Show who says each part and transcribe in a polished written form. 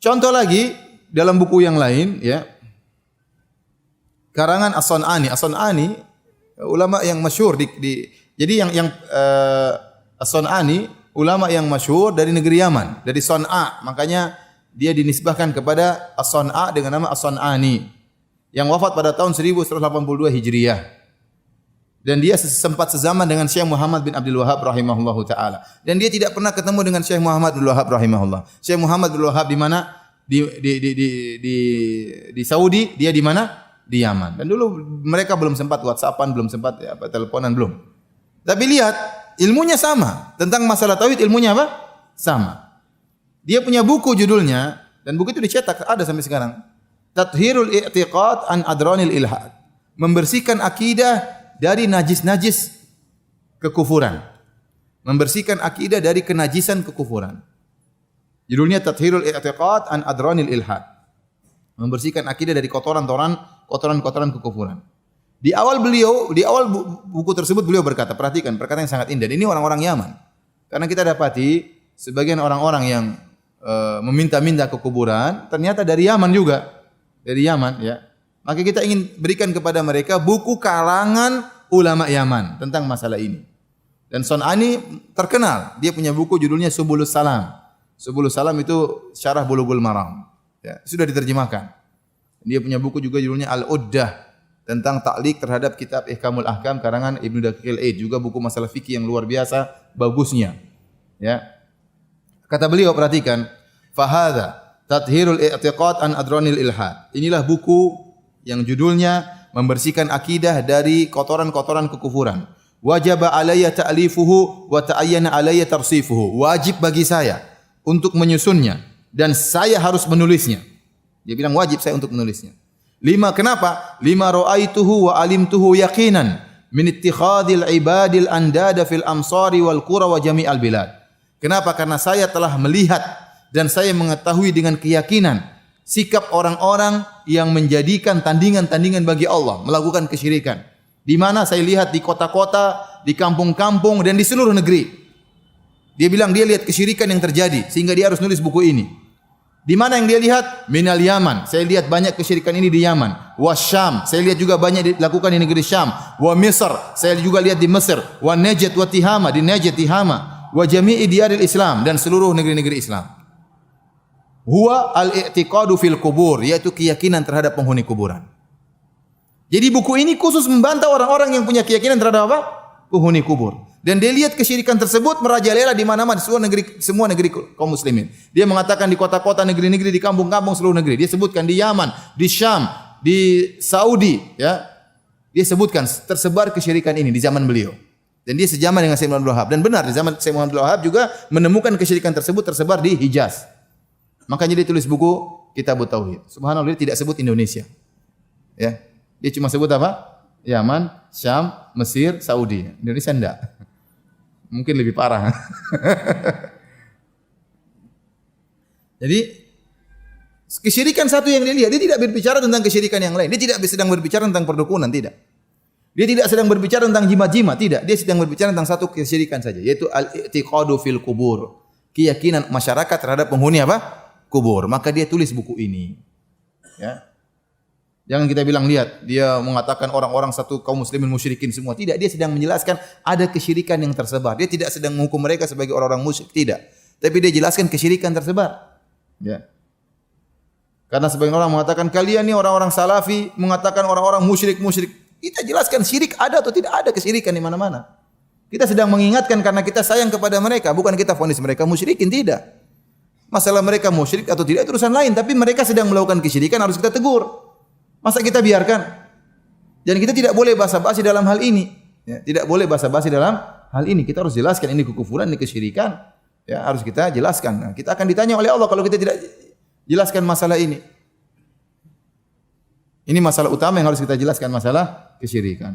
Speaker 1: Contoh lagi dalam buku yang lain ya. Karangan As-San'ani. As-San'ani ulama yang masyhur jadi yang As-San'ani ulama yang masyhur dari negeri Yaman, dari San'a. Makanya dia dinisbahkan kepada As-San'a dengan nama As-San'ani. Yang wafat pada tahun 1182 Hijriah. Dan dia sempat sezaman dengan Syekh Muhammad bin Abdul Wahhab rahimahullahu taala. Dan dia tidak pernah ketemu dengan Syekh Muhammad bin Abdul Wahhab rahimahullah. Syekh Muhammad bin Abdul Wahhab di mana? Di Saudi, dia di mana? Di Yaman. Dan dulu mereka belum sempat WhatsAppan, belum sempat teleponan, belum. Tapi lihat, ilmunya sama. Tentang masalah tauhid ilmunya apa? Sama. Dia punya buku judulnya, dan buku itu dicetak, ada sampai sekarang. Tathhirul I'tiqad an Adranil Ilhad. Membersihkan akidah dari najis-najis kekufuran. Membersihkan akidah dari kenajisan kekufuran. Judulnya Tathhirul I'tiqad an Adranil Ilhad. Membersihkan akidah dari kotoran-kotoran kekufuran. Di awal buku tersebut beliau berkata, perhatikan perkataan yang sangat indah. Ini orang-orang Yaman. Karena kita dapati sebagian orang-orang yang meminta-minta ke kuburan ternyata dari Yaman juga. Dari Yaman ya. Maka kita ingin berikan kepada mereka buku karangan ulama Yaman tentang masalah ini. Dan San'ani terkenal, dia punya buku judulnya Subulus Salam. Subulus Salam itu syarah Bulughul Maram. Ya, sudah diterjemahkan. Dia punya buku juga judulnya Al-Uddah tentang taklik terhadap kitab Ihkamul Ahkam karangan Ibnu Daqiqil Aid, juga buku masalah fikih yang luar biasa bagusnya. Ya. Kata beliau, perhatikan, fahadha Tathhirul I'tiqad an Adranil Ilhad. Inilah buku yang judulnya membersihkan akidah dari kotoran-kotoran kekufuran. Wajib alayya ta'lifuhu wa ta'ayyana alayya tarsifuhu. Wajib bagi saya untuk menyusunnya dan saya harus menulisnya. Dia bilang wajib saya untuk menulisnya. Kenapa? Ra'aituhu wa alimtuhu yaqinan min ittikhadil ibadil andada fil amsari wal qura wa jami'al bilad. Kenapa? Karena saya telah melihat dan saya mengetahui dengan keyakinan sikap orang-orang yang menjadikan tandingan-tandingan bagi Allah, melakukan kesyirikan. Di mana saya lihat di kota-kota, di kampung-kampung dan di seluruh negeri. Dia bilang dia lihat kesyirikan yang terjadi sehingga dia harus nulis buku ini. Di mana yang dia lihat? Minal Yaman. Saya lihat banyak kesyirikan ini di Yaman. Wa Syam. Saya lihat juga banyak dilakukan di negeri Syam. Wa Misr. Saya juga lihat di Mesir. Wa Najd wa Tihama. Di Najd Tihama. Wa jami'i diyaril Islam. Dan seluruh negeri-negeri Islam. Huwa al-i'tiqadu fil kubur, yaitu keyakinan terhadap penghuni kuburan. Jadi buku ini khusus membantah orang-orang yang punya keyakinan terhadap apa? Penghuni kubur. Dan dia lihat kesyirikan tersebut merajalela di mana-mana, di semua negeri kaum muslimin. Dia mengatakan di kota-kota, negeri-negeri, di kampung-kampung seluruh negeri. Dia sebutkan di Yaman, di Syam, di Saudi, ya. Dia sebutkan tersebar kesyirikan ini di zaman beliau. Dan dia sejaman dengan Syekh Muhammad Abdul Wahhab. Dan benar di zaman Syekh Muhammad Abdul Wahhab juga menemukan kesyirikan tersebut tersebar di Hijaz. Makanya dia tulis buku Kitabut Tauhid. Subhanallah, dia tidak sebut Indonesia. Ya. Dia cuma sebut apa? Yaman, Syam, Mesir, Saudi. Indonesia enggak. Mungkin lebih parah. Jadi kesyirikan satu yang dia lihat, dia tidak berbicara tentang kesyirikan yang lain. Dia tidak sedang berbicara tentang perdukunan, tidak. Dia tidak sedang berbicara tentang jimat-jimat, tidak. Dia sedang berbicara tentang satu kesyirikan saja, yaitu al-i'tiqadu fil kubur. Keyakinan masyarakat terhadap penghuni apa? Kubur. Maka dia tulis buku ini. Ya. Jangan kita bilang, lihat, dia mengatakan orang-orang satu kaum muslimin musyrikin semua. Tidak, dia sedang menjelaskan ada kesyirikan yang tersebar. Dia tidak sedang menghukum mereka sebagai orang-orang musyrik, tidak. Tapi dia jelaskan kesyirikan tersebar. Ya. Karena sebagian orang mengatakan kalian ni orang-orang salafi mengatakan orang-orang musyrik. Kita jelaskan syirik ada atau tidak ada kesyirikan di mana-mana. Kita sedang mengingatkan karena kita sayang kepada mereka, bukan kita vonis mereka musyrikin, tidak. Masalah mereka musyrik atau tidak itu urusan lain, tapi mereka sedang melakukan kesyirikan harus kita tegur. Masa kita biarkan? Dan kita tidak boleh basa-basi dalam hal ini. Ya, tidak boleh basa-basi dalam hal ini. Kita harus jelaskan ini kekufuran, ini kesyirikan. Ya, harus kita jelaskan. Nah, kita akan ditanya oleh Allah kalau kita tidak jelaskan masalah ini. Ini masalah utama yang harus kita jelaskan, masalah kesyirikan.